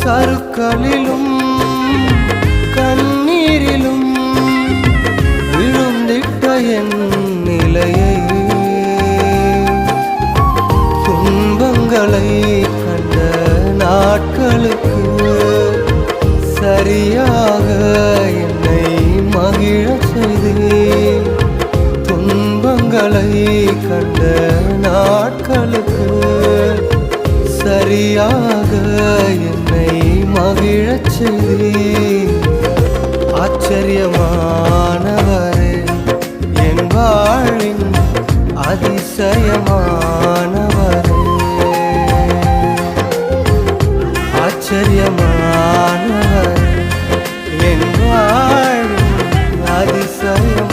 கருக்களிலும் கண்ணீரிலும் விழுந்திட்ட என் நிலையை துன்பங்களை கண்ட நாட்களுக்கு சரியாக என்னை மகிழச் செய்தேன். துன்பங்களை கண்ட நாட்களுக்கு சரியாக என்னை மகிழச் செய்தேன். ஆச்சரியமானவரே, என் வாழ்வின் அதிசயமானவரே, ஆச்சரியமானவரே, என் வாழ்வின் அதிசயம்